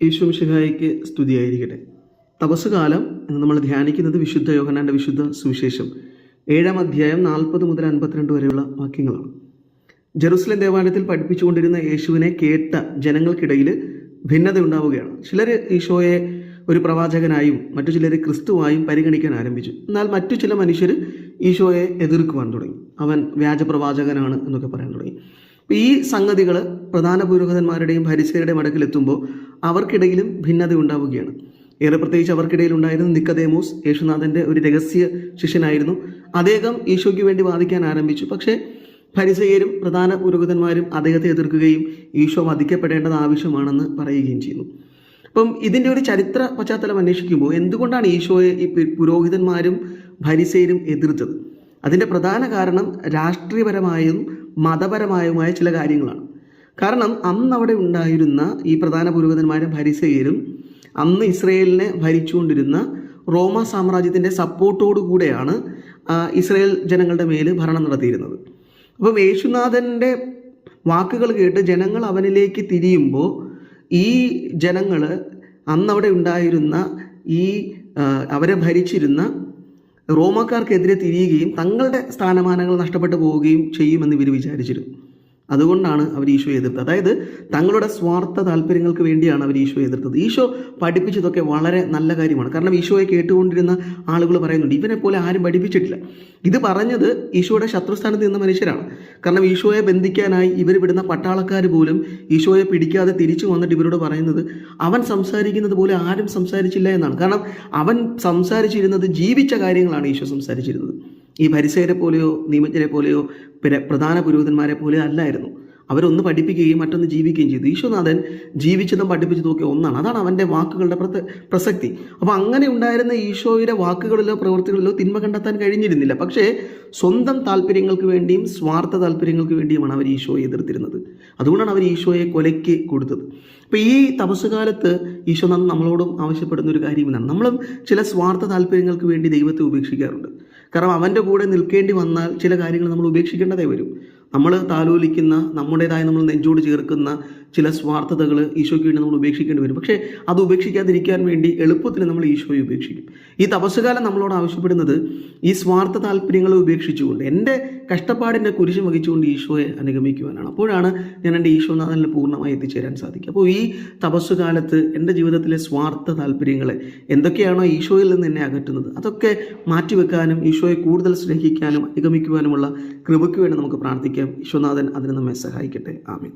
യേശുമിശിഹായ്ക്ക് സ്തുതിയായിരിക്കട്ടെ. തപസ്സുകാലം എന്ന് നമ്മൾ ധ്യാനിക്കുന്നത് വിശുദ്ധ യോഹന്നാൻ്റെ വിശുദ്ധ സുവിശേഷം 7-ാം അധ്യായം 40 മുതൽ 52 വരെയുള്ള വാക്യങ്ങളാണ്. ജെറുസലേം ദേവാലയത്തിൽ പഠിപ്പിച്ചുകൊണ്ടിരുന്ന യേശുവിനെ കേട്ട ജനങ്ങൾക്കിടയിൽ ഭിന്നത ഉണ്ടാവുകയാണ്. ചിലർ ഈശോയെ ഒരു പ്രവാചകനായും മറ്റു ചിലർ ക്രിസ്തുവായും പരിഗണിക്കാൻ ആരംഭിച്ചു. എന്നാൽ മറ്റു ചില മനുഷ്യർ ഈശോയെ എതിർക്കുവാൻ തുടങ്ങി. അവൻ വ്യാജപ്രവാചകനാണ് എന്നൊക്കെ പറയാൻ തുടങ്ങി. ഈ സംഗതികൾ പ്രധാന പുരോഹിതന്മാരുടെയും ഫരിസേയരുടെയും അടുക്കിലെത്തുമ്പോൾ അവർക്കിടയിലും ഭിന്നത ഉണ്ടാവുകയാണ്. ഏറെ പ്രത്യേകിച്ച് അവർക്കിടയിൽ ഉണ്ടായിരുന്ന നിക്കദേമോസ് യേശുനാഥൻ്റെ ഒരു രഹസ്യ ശിഷ്യനായിരുന്നു. അദ്ദേഹം ഈശോയ്ക്ക് വേണ്ടി വാദിക്കാൻ ആരംഭിച്ചു. പക്ഷേ ഫരിസേയരും പ്രധാന പുരോഹിതന്മാരും അദ്ദേഹത്തെ എതിർക്കുകയും ഈശോ വധിക്കപ്പെടേണ്ടത് ആവശ്യമാണെന്ന് പറയുകയും ചെയ്യുന്നു. അപ്പം ഇതിൻ്റെ ഒരു ചരിത്ര പശ്ചാത്തലം അന്വേഷിക്കുമ്പോൾ എന്തുകൊണ്ടാണ് ഈശോയെ ഈ പുരോഹിതന്മാരും ഫരിസേയരും എതിർത്തത്? അതിൻ്റെ പ്രധാന കാരണം രാഷ്ട്രീയപരമായും മതപരമായുമായ ചില കാര്യങ്ങളാണ്. കാരണം അന്ന് അവിടെ ഉണ്ടായിരുന്ന ഈ പ്രധാന പുരോഹിതന്മാരും ഫരിസേയരും അന്ന് ഇസ്രയേലിനെ ഭരിച്ചുകൊണ്ടിരുന്ന റോമ സാമ്രാജ്യത്തിൻ്റെ സപ്പോർട്ടോടു കൂടെയാണ് ഇസ്രയേൽ ജനങ്ങളുടെ മേൽ ഭരണം നടത്തിയിരുന്നത്. അപ്പം യേശുനാഥൻ്റെ വാക്കുകൾ കേട്ട് ജനങ്ങൾ അവനിലേക്ക് തിരിയുമ്പോൾ ഈ ജനങ്ങൾ അന്നവിടെ ഉണ്ടായിരുന്ന ഈ അവരെ ഭരിച്ചിരുന്ന റോമാക്കാർക്കെതിരെ തിരിയുകയും തങ്ങളുടെ സ്ഥാനമാനങ്ങൾ നഷ്ടപ്പെട്ടു പോവുകയും ചെയ്യുമെന്ന് ഇവർ വിചാരിച്ചിരുന്നു. അതുകൊണ്ടാണ് അവർ ഈശോയെ എതിർത്തത്. അതായത് തങ്ങളുടെ സ്വാർത്ഥ താല്പര്യങ്ങൾക്ക് വേണ്ടിയാണ് അവർ ഈശോയെ എതിർത്തത്. ഈശോ പഠിപ്പിച്ചതൊക്കെ വളരെ നല്ല കാര്യമാണ്. കാരണം ഈശോയെ കേട്ടുകൊണ്ടിരുന്ന ആളുകൾ പറയുന്നുണ്ട്, ഇവനെ പോലെ ആരും പഠിപ്പിച്ചിട്ടില്ല. ഇത് പറഞ്ഞത് ഈശോയുടെ ശത്രുസ്ഥാനത്ത് നിന്ന മനുഷ്യരാണ്. കാരണം ഈശോയെ ബന്ധിക്കാനായി ഇവർ വിടുന്ന പട്ടാളക്കാർ പോലും ഈശോയെ പിടിക്കാതെ തിരിച്ചു വന്നിട്ട് ഇവരോട് പറയുന്നത് അവൻ സംസാരിക്കുന്നത് പോലെ ആരും സംസാരിച്ചില്ല എന്നാണ്. കാരണം അവൻ സംസാരിച്ചിരുന്നത് ജീവിച്ച കാര്യങ്ങളാണ് ഈശോ സംസാരിച്ചിരുന്നത്. ഈ ഫരിസേയരെ പോലെയോ നിയമജ്ഞരെ പോലെയോ പ്രധാന പുരോഹിതന്മാരെ പോലെയോ അല്ലായിരുന്നു. അവരൊന്ന് പഠിപ്പിക്കുകയും മറ്റൊന്ന് ജീവിക്കുകയും ചെയ്തു. ഈശോനാഥൻ ജീവിച്ചതും പഠിപ്പിച്ചതും ഒക്കെ ഒന്നാണ്. അതാണ് അവൻ്റെ വാക്കുകളുടെ പ്രസക്തി. അപ്പോൾ അങ്ങനെ ഉണ്ടായിരുന്ന ഈശോയുടെ വാക്കുകളിലോ പ്രവൃത്തികളിലോ തിന്മ കണ്ടെത്താൻ കഴിഞ്ഞിരുന്നില്ല. പക്ഷേ സ്വന്തം താല്പര്യങ്ങൾക്ക് വേണ്ടിയും സ്വാർത്ഥ താല്പര്യങ്ങൾക്ക് വേണ്ടിയുമാണ് അവർ ഈശോയെ എതിർത്തിരുന്നത്. അതുകൊണ്ടാണ് അവർ ഈശോയെ കൊലയ്ക്ക് കൊടുത്തത്. അപ്പോൾ ഈ തപസ്സുകാലത്ത് ഈശോനാഥൻ നമ്മളോടും ആവശ്യപ്പെടുന്ന ഒരു കാര്യം ഇതാണ്. നമ്മളും ചില സ്വാർത്ഥ താല്പര്യങ്ങൾക്ക് വേണ്ടി ദൈവത്തെ ഉപേക്ഷിക്കാറുണ്ട്. കാരണം അവൻ്റെ കൂടെ നിൽക്കേണ്ടി വന്നാൽ ചില കാര്യങ്ങൾ നമ്മൾ ഉപേക്ഷിക്കേണ്ടതേ വരും. നമ്മൾ താലോലിക്കുന്ന നമ്മുടേതായ നമ്മൾ നെഞ്ചോട് ചേർക്കുന്ന ചില സ്വാർത്ഥതകൾ ഈശോയ്ക്ക് വേണ്ടി നമ്മൾ ഉപേക്ഷിക്കേണ്ടി വരും. പക്ഷേ അത് ഉപേക്ഷിക്കാതിരിക്കാൻ വേണ്ടി എളുപ്പത്തിൽ നമ്മൾ ഈശോയെ ഉപേക്ഷിക്കും. ഈ തപസ്സുകാലം നമ്മളോട് ആവശ്യപ്പെടുന്നത് ഈ സ്വാർത്ഥ താല്പര്യങ്ങളെ ഉപേക്ഷിച്ചുകൊണ്ട് എൻ്റെ കഷ്ടപ്പാടിൻ്റെ കുരിശ് വഹിച്ചുകൊണ്ട് ഈശോയെ അനുഗമിക്കുവാനാണ്. അപ്പോഴാണ് ഞാൻ എൻ്റെ ഈശോനാഥനിൽ പൂർണ്ണമായി എത്തിച്ചേരാൻ സാധിക്കുക. അപ്പോൾ ഈ തപസ്സുകാലത്ത് എൻ്റെ ജീവിതത്തിലെ സ്വാർത്ഥ താല്പര്യങ്ങളെ എന്തൊക്കെയാണോ ഈശോയിൽ നിന്ന് എന്നെ അകറ്റുന്നത് അതൊക്കെ മാറ്റിവെക്കാനും ഈശോയെ കൂടുതൽ സ്നേഹിക്കാനും അനുഗമിക്കുവാനുമുള്ള കൃപയ്ക്ക് വേണ്ടി നമുക്ക് പ്രാർത്ഥിക്കാം. ഈശോനാഥൻ അതിന് നമ്മെ സഹായിക്കട്ടെ. ആമേൻ.